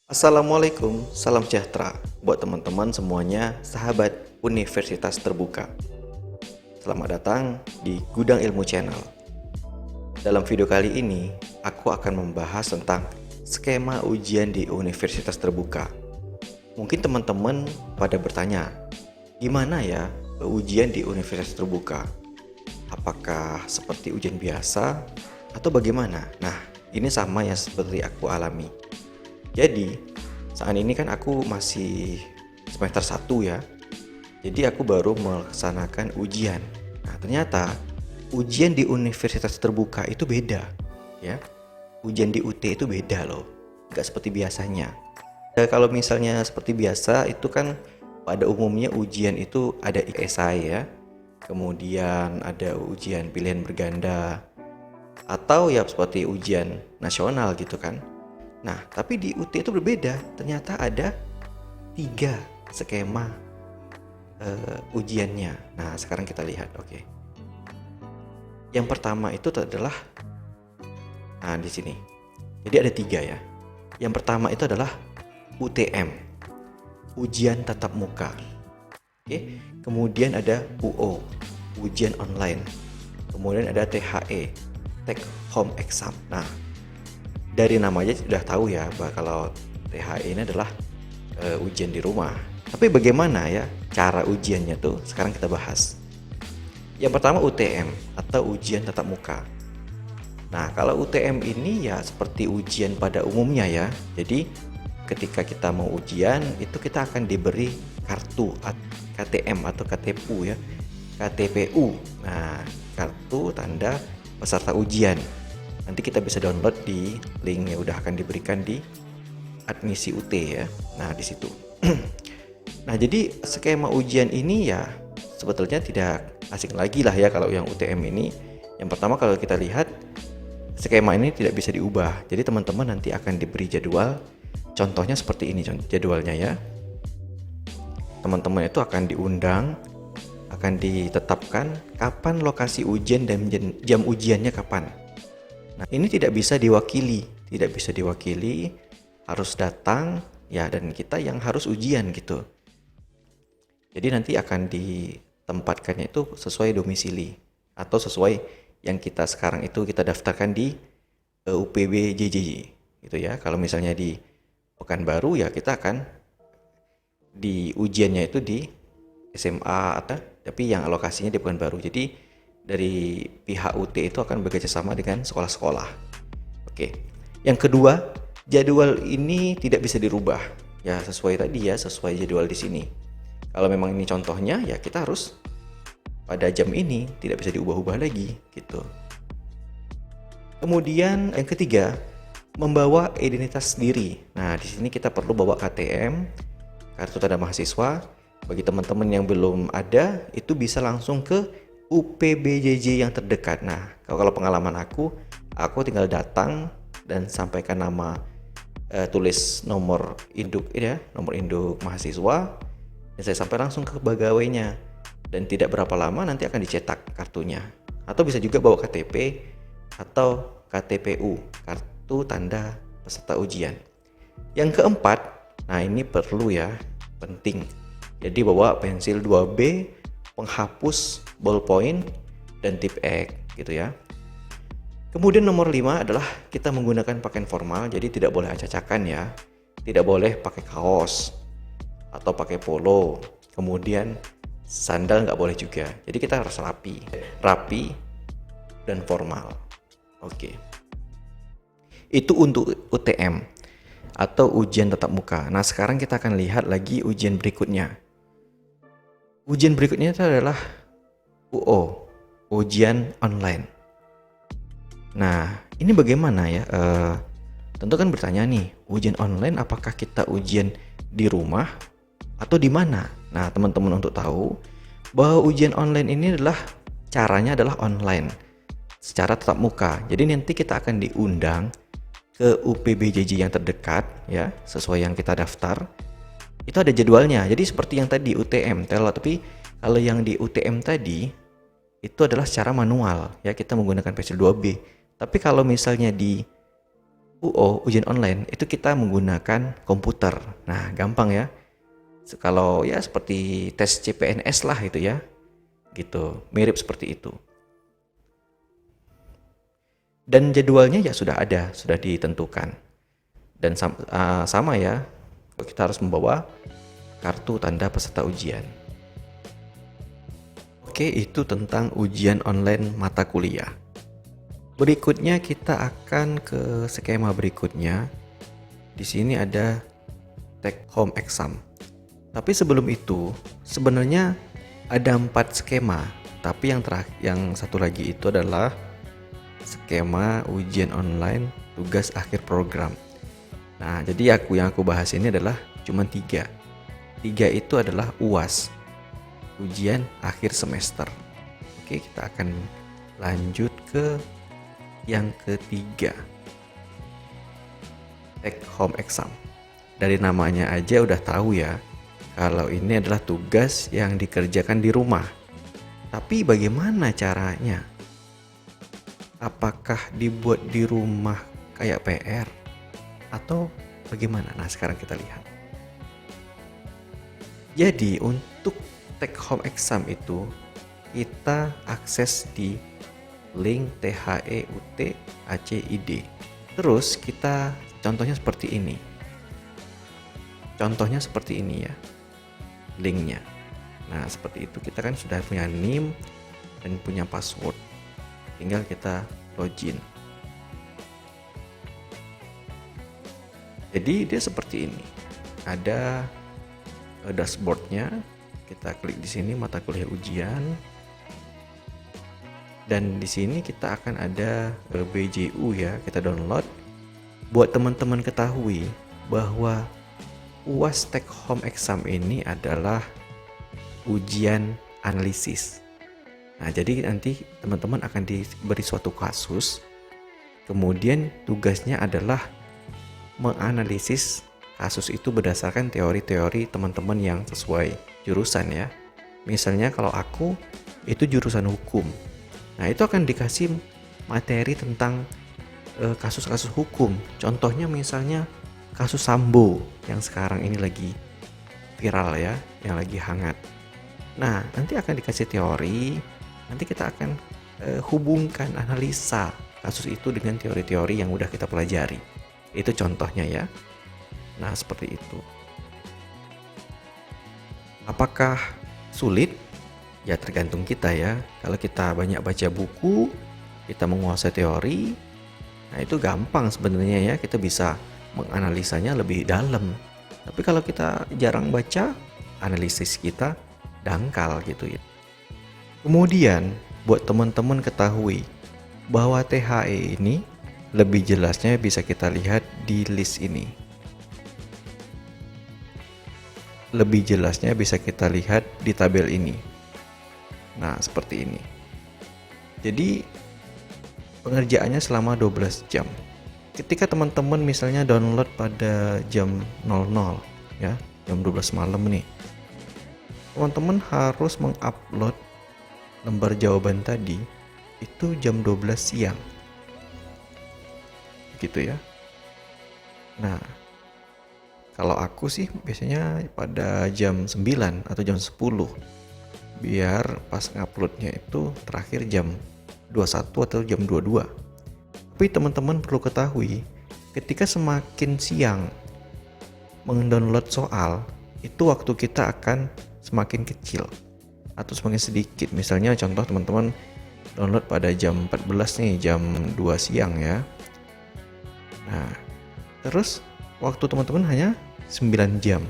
Assalamualaikum, salam sejahtera buat teman-teman semuanya, sahabat Universitas Terbuka. Selamat datang di Gudang Ilmu Channel. Dalam video kali ini, aku akan membahas tentang skema ujian di Universitas Terbuka. Mungkin teman-teman pada bertanya, gimana ya ujian di Universitas Terbuka? Apakah seperti ujian biasa atau bagaimana? Nah, ini sama yang seperti aku alami. Jadi, saat ini kan aku masih semester 1 ya. Jadi aku baru melaksanakan ujian. Nah, ternyata ujian di universitas terbuka itu beda ya. Ujian di UT itu beda loh. Nggak seperti biasanya. Kalau misalnya seperti biasa itu kan pada umumnya ujian itu ada esai ya. Kemudian ada ujian pilihan berganda atau ya seperti ujian nasional gitu kan. Nah, tapi di UT itu berbeda. Ternyata ada 3 skema ujiannya. Nah, sekarang kita lihat. Oke. Yang pertama itu adalah, nah di sini. Jadi ada 3 ya. Yang pertama itu adalah UTM, ujian tatap muka. Oke. Kemudian ada UO, ujian online. Kemudian ada THE, take home exam. Nah, dari namanya sudah tahu ya bahwa kalau THE ini adalah ujian di rumah. Tapi bagaimana ya cara ujiannya tuh? Sekarang kita bahas. Yang pertama UTM atau ujian tatap muka. Nah, kalau UTM ini ya seperti ujian pada umumnya ya. Jadi ketika kita mau ujian itu kita akan diberi kartu KTM atau KTPU ya. KTPU. Nah, kartu tanda peserta ujian. Nanti kita bisa download di link yang udah akan diberikan di admisi UT ya. Nah, di situ. Nah, jadi skema ujian ini ya sebetulnya tidak asing lagi lah ya kalau yang UTM ini. Yang pertama kalau kita lihat skema ini tidak bisa diubah. Jadi teman-teman nanti akan diberi jadwal. Contohnya seperti ini jadwalnya ya. Teman-teman itu akan diundang, akan ditetapkan kapan lokasi ujian dan jam ujiannya kapan. Nah, ini tidak bisa diwakili, harus datang ya, dan kita yang harus ujian gitu. Jadi nanti akan ditempatkannya itu sesuai domisili atau sesuai yang kita sekarang itu kita daftarkan di UPB JJJ gitu ya. Kalau misalnya di Pekanbaru ya kita akan di ujiannya itu di SMA atau tapi yang alokasinya di Pekanbaru. Jadi dari pihak UT itu akan bekerja sama dengan sekolah-sekolah. Oke. Yang kedua, jadwal ini tidak bisa dirubah. Ya, sesuai tadi ya, sesuai jadwal di sini. Kalau memang ini contohnya, ya kita harus pada jam ini, tidak bisa diubah-ubah lagi gitu. Kemudian yang ketiga, membawa identitas diri. Nah, di sini kita perlu bawa KTM, kartu tanda mahasiswa. Bagi teman-teman yang belum ada, itu bisa langsung ke UPBJJ yang terdekat. Nah, kalau pengalaman aku tinggal datang dan sampaikan nama, tulis nomor induk ya, nomor induk mahasiswa, dan saya sampai langsung ke pegawainya. Dan tidak berapa lama nanti akan dicetak kartunya. Atau bisa juga bawa KTP atau KTPU, kartu tanda peserta ujian. Yang keempat, nah ini perlu ya, penting. Jadi bawa pensil 2B, penghapus, ballpoint, dan tip X gitu ya. Kemudian nomor 5 adalah kita menggunakan pakaian formal, jadi tidak boleh acak-acakan ya. Tidak boleh pakai kaos atau pakai polo. Kemudian sandal nggak boleh juga. Jadi kita harus rapi dan formal. Oke. Itu untuk UTM atau ujian tatap muka. Nah, sekarang kita akan lihat lagi ujian berikutnya. Ujian berikutnya itu adalah UO, ujian online. Nah, ini bagaimana ya? Tentu kan bertanya nih, ujian online apakah kita ujian di rumah atau di mana? Nah, teman-teman untuk tahu bahwa ujian online ini caranya adalah online, secara tatap muka. Jadi nanti kita akan diundang ke UPBJJ yang terdekat ya, sesuai yang kita daftar. Itu ada jadwalnya. Jadi seperti yang tadi UTM, tapi kalau yang di UTM tadi itu adalah secara manual ya, kita menggunakan pensil 2B. Tapi kalau misalnya di ujian online, itu kita menggunakan komputer. Nah, gampang ya. Kalau ya seperti tes CPNS lah itu ya. Gitu, mirip seperti itu. Dan jadwalnya ya sudah ada, sudah ditentukan. Dan sama ya, kita harus membawa kartu tanda peserta ujian. Oke, itu tentang ujian online mata kuliah. Berikutnya kita akan ke skema berikutnya. Di sini ada take home exam. Tapi sebelum itu, sebenarnya ada 4 skema. Tapi yang satu lagi itu adalah skema ujian online tugas akhir program. Nah, jadi yang aku bahas ini adalah cuma 3. 3 itu adalah UAS, ujian akhir semester. Oke, kita akan lanjut ke yang ketiga, take home exam. Dari namanya aja udah tahu ya, kalau ini adalah tugas yang dikerjakan di rumah. Tapi bagaimana caranya? Apakah dibuat di rumah kayak PR? Atau bagaimana? Nah, sekarang kita lihat. Jadi untuk take home exam itu kita akses di link THEUT-ACID. Terus kita contohnya seperti ini. Contohnya seperti ini ya, linknya. Nah, seperti itu. Kita kan sudah punya NIM dan punya password. Tinggal kita login. Jadi dia seperti ini. Ada dashboardnya. Kita klik di sini mata kuliah ujian. Dan di sini kita akan ada BJU ya, kita download. Buat teman-teman ketahui bahwa UAS take home exam ini adalah ujian analisis. Nah, jadi nanti teman-teman akan diberi suatu kasus, kemudian tugasnya adalah menganalisis kasus itu berdasarkan teori-teori teman-teman yang sesuai jurusan ya. Misalnya kalau aku itu jurusan hukum. Nah, itu akan dikasih materi tentang kasus-kasus hukum. Contohnya misalnya kasus Sambo yang sekarang ini lagi viral ya, yang lagi hangat. Nah, nanti akan dikasih teori, nanti kita akan hubungkan analisa kasus itu dengan teori-teori yang udah kita pelajari. Itu contohnya ya. Nah, seperti itu. Apakah sulit? Ya tergantung kita ya. Kalau kita banyak baca buku, kita menguasai teori, nah itu gampang sebenarnya ya, kita bisa menganalisanya lebih dalam. Tapi kalau kita jarang baca, analisis kita dangkal gitu ya. Kemudian buat teman-teman ketahui bahwa THE ini lebih jelasnya bisa kita lihat di list ini. Lebih jelasnya bisa kita lihat di tabel ini. Nah, seperti ini. Jadi pengerjaannya selama 12 jam. Ketika teman-teman misalnya download pada jam 00 ya, jam 12 malam nih. Teman-teman harus mengupload lembar jawaban tadi itu jam 12 siang. Gitu ya. Nah, kalau aku sih biasanya pada jam 9 atau jam 10. Biar pas nguploadnya itu terakhir jam 21 atau jam 22. Tapi teman-teman perlu ketahui, ketika semakin siang mendownload soal, itu waktu kita akan semakin kecil atau semakin sedikit. Misalnya contoh teman-teman download pada jam 14 nih, jam 2 siang ya. Nah, terus waktu teman-teman hanya 9 jam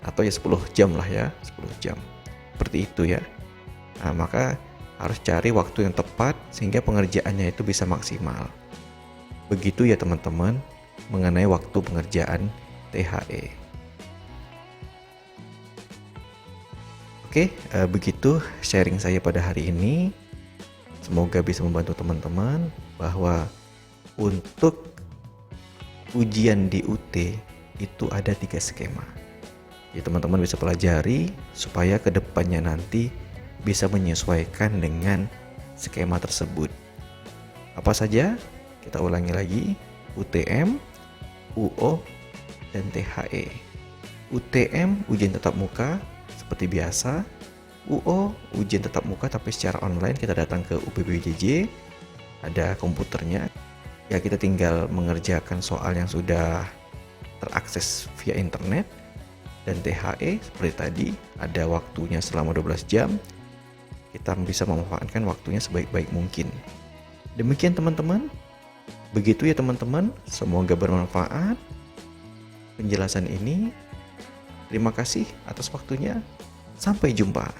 atau ya 10 jam lah ya, 10 jam. Seperti itu ya. Nah, maka harus cari waktu yang tepat sehingga pengerjaannya itu bisa maksimal. Begitu ya teman-teman mengenai waktu pengerjaan THE. Oke, begitu sharing saya pada hari ini. Semoga bisa membantu teman-teman bahwa untuk ujian di UT itu ada 3 skema. Ya, teman-teman bisa pelajari supaya kedepannya nanti bisa menyesuaikan dengan skema tersebut. Apa saja? Kita ulangi lagi. UTM, UO, dan THE. UTM ujian tatap muka seperti biasa, UO ujian tatap muka tapi secara online, kita datang ke UPBJJ, ada komputernya. Ya, kita tinggal mengerjakan soal yang sudah terakses via internet. Dan THE seperti tadi, ada waktunya selama 12 jam. Kita bisa memanfaatkan waktunya sebaik-baik mungkin. Demikian teman-teman. Begitu ya teman-teman, semoga bermanfaat penjelasan ini. Terima kasih atas waktunya. Sampai jumpa.